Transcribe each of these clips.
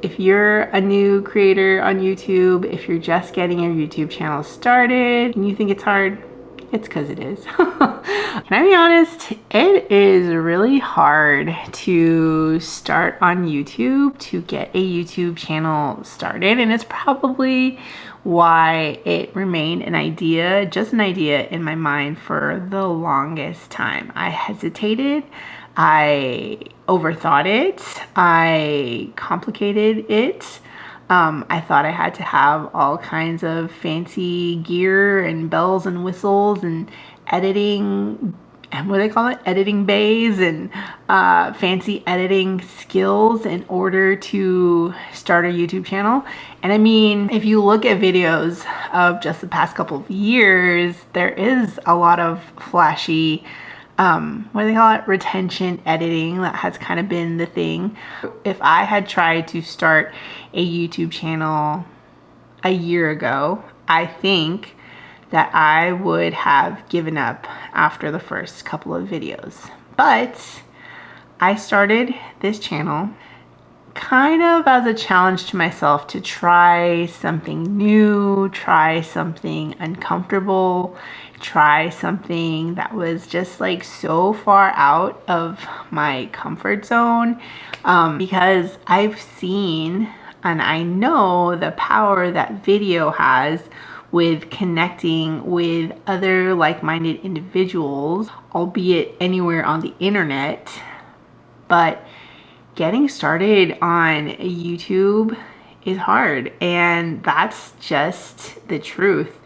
If you're a new creator on YouTube, if you're just getting your YouTube channel started and you think it's hard, it's because it is. Can I be honest? It is really hard to start on YouTube, to get a YouTube channel started, and it's probably why it remained an idea, just an idea in my mind for the longest time. I hesitated, I overthought it, I complicated it. I thought I had to have all kinds of fancy gear and bells and whistles and editing, what do they call it? Editing bays and fancy editing skills in order to start a YouTube channel. And I mean, if you look at videos of just the past couple of years, there is a lot of flashy what do they call it? Retention editing. That has kind of been the thing. If I had tried to start a YouTube channel a year ago, I think that I would have given up after the first couple of videos. But I started this channel kind of as a challenge to myself to try something new, try something uncomfortable, try something that was just like so far out of my comfort zone, because I've seen and I know the power that video has with connecting with other like-minded individuals, albeit anywhere on the internet. But getting started on YouTube is hard, and that's just the truth.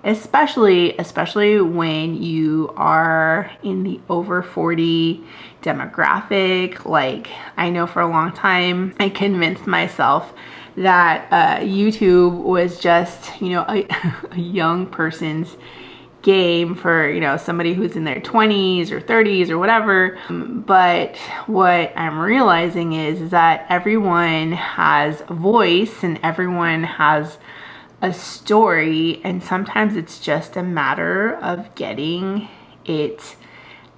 Especially when you are in the over 40 demographic. Like, I know for a long time I convinced myself that YouTube was just, you know, a young person's game for, you know, somebody who's in their 20s or 30s or whatever. But what I'm realizing is that everyone has a voice and everyone has a story, and sometimes it's just a matter of getting it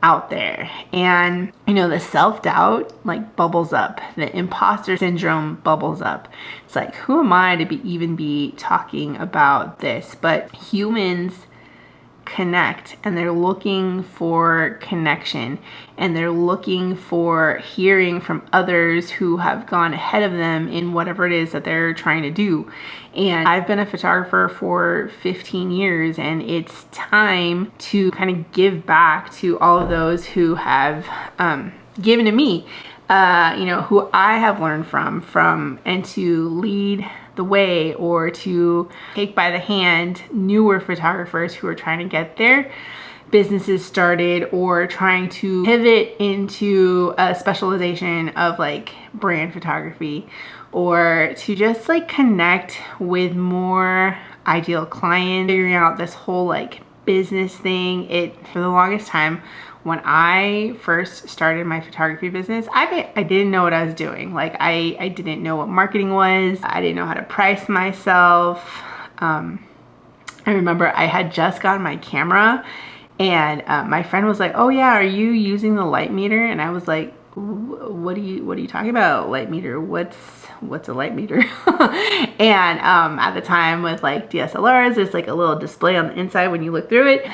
out there. And you know, the self-doubt like bubbles up, the imposter syndrome bubbles up. It's like, who am I to even be talking about this? But humans connect, and they're looking for connection, and they're looking for hearing from others who have gone ahead of them in whatever it is that they're trying to do. And I've been a photographer for 15 years, and it's time to kind of give back to all of those who have given to me, you know, who I have learned from, and to lead the way, or to take by the hand newer photographers who are trying to get their businesses started, or trying to pivot into a specialization of like brand photography, or to just like connect with more ideal clients, figuring out this whole like business thing. For the longest time, when I first started my photography business, I didn't know what I was doing. Like, I didn't know what marketing was. I didn't know how to price myself. I remember I had just gotten my camera, and my friend was like, "Oh yeah, are you using the light meter?" And I was like, what are you talking about? Light meter? What's a light meter? And at the time with like DSLRs, there's like a little display on the inside when you look through it,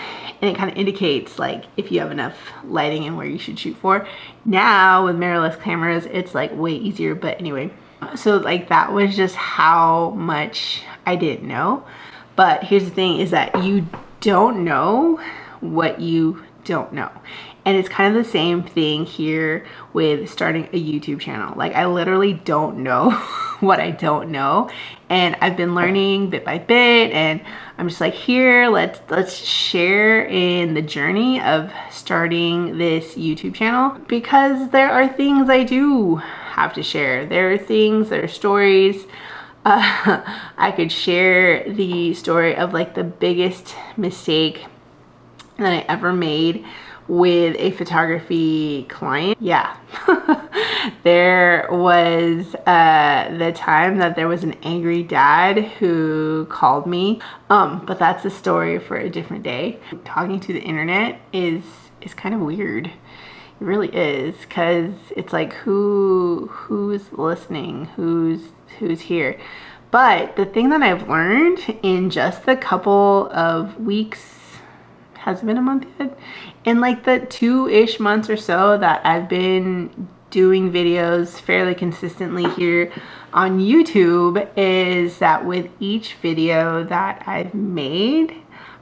and it kind of indicates like if you have enough lighting and where you should shoot for. Now with mirrorless cameras, it's like way easier. But anyway, so like that was just how much I didn't know. But here's the thing, is that you don't know what you don't know. And it's kind of the same thing here with starting a YouTube channel. Like, I literally don't know what I don't know. And I've been learning bit by bit, and I'm just like, here, let's share in the journey of starting this YouTube channel, because there are things I do have to share. There are stories. I could share the story of like the biggest mistake that I ever made with a photography client. Yeah. There was the time that there was an angry dad who called me, but that's a story for a different day. Talking to the internet is kind of weird. It really is, because it's like who's listening, who's here. But the thing that I've learned in just the couple of weeks, has it been a month yet? In like the 2-ish months or so that I've been doing videos fairly consistently here on YouTube, is that with each video that I've made,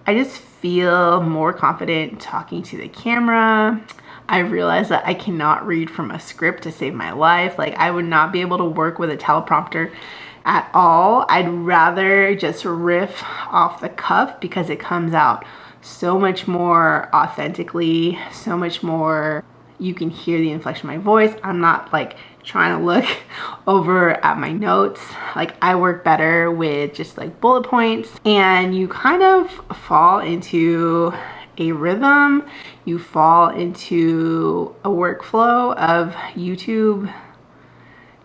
I just feel more confident talking to the camera. I realized that I cannot read from a script to save my life. Like, I would not be able to work with a teleprompter at all. I'd rather just riff off the cuff because it comes out so much more authentically, so much more, you can hear the inflection of my voice. I'm not like trying to look over at my notes. Like, I work better with just like bullet points, and you kind of fall into a rhythm, you fall into a workflow of YouTube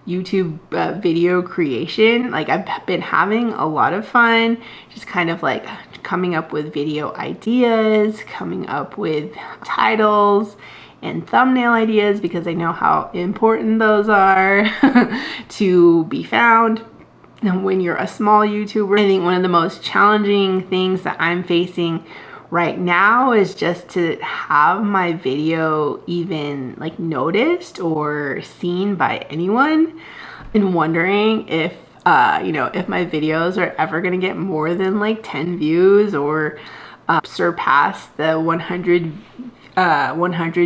video creation. Like, I've been having a lot of fun just kind of like coming up with video ideas, coming up with titles and thumbnail ideas, because I know how important those are to be found. And when you're a small YouTuber, I think one of the most challenging things that I'm facing right now is just to have my video even like noticed or seen by anyone, and wondering if if my videos are ever gonna get more than like 10 views or surpass the 100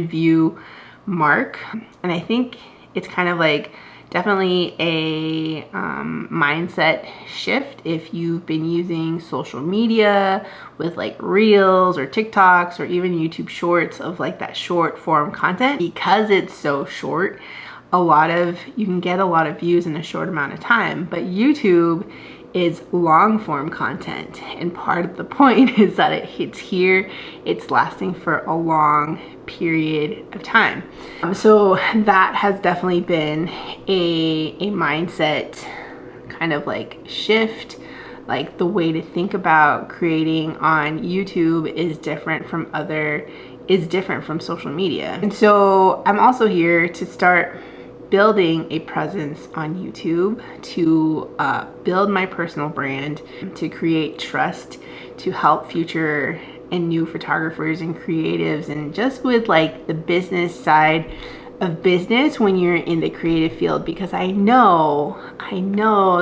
view mark. And I think it's kind of like definitely a mindset shift if you've been using social media with like reels or TikToks or even YouTube shorts, of like that short form content. Because it's so short, you can get a lot of views in a short amount of time. But YouTube is long form content, and part of the point is that it's here, it's lasting for a long period of time. So that has definitely been a mindset kind of like shift. Like, the way to think about creating on YouTube is different from social media. And so I'm also here to start building a presence on YouTube, to build my personal brand, to create trust, to help future and new photographers and creatives, and just with like the business side of business when you're in the creative field. Because I know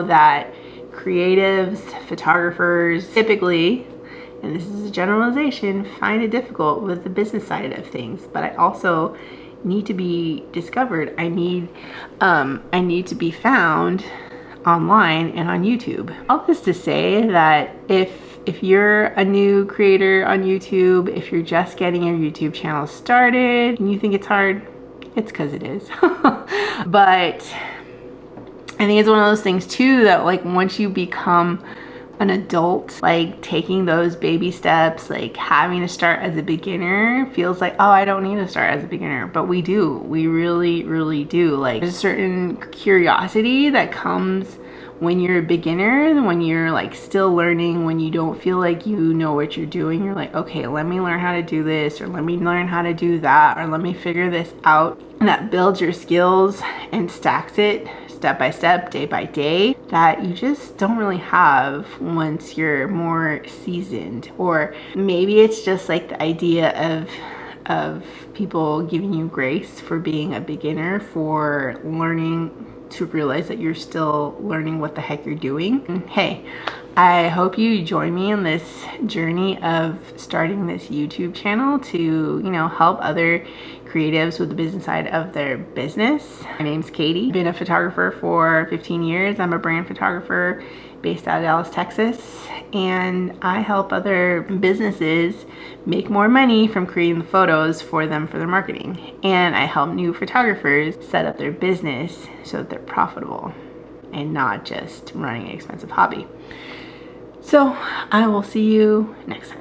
that creatives, photographers typically, and this is a generalization, find it difficult with the business side of things. But I also need to be discovered. I need to be found online and on YouTube. All this to say that if you're a new creator on YouTube, if you're just getting your YouTube channel started and you think it's hard, it's because it is. But I think it's one of those things too that like once you become an adult, like taking those baby steps, like having to start as a beginner feels like, oh, I don't need to start as a beginner. But we do, we really do. Like, there's a certain curiosity that comes when you're a beginner, when you're like still learning, when you don't feel like you know what you're doing. You're like, okay, let me learn how to do this, or let me learn how to do that, or let me figure this out. And that builds your skills and stacks it step by step, day by day, that you just don't really have once you're more seasoned. Or maybe it's just like the idea of people giving you grace for being a beginner, for learning to realize that you're still learning what the heck you're doing. And hey, I hope you join me in this journey of starting this YouTube channel to, help other creatives with the business side of their business. My name's Katie. I've been a photographer for 15 years. I'm a brand photographer based out of Dallas, Texas, and I help other businesses make more money from creating the photos for them for their marketing. And I help new photographers set up their business so that they're profitable and not just running an expensive hobby. So I will see you next time.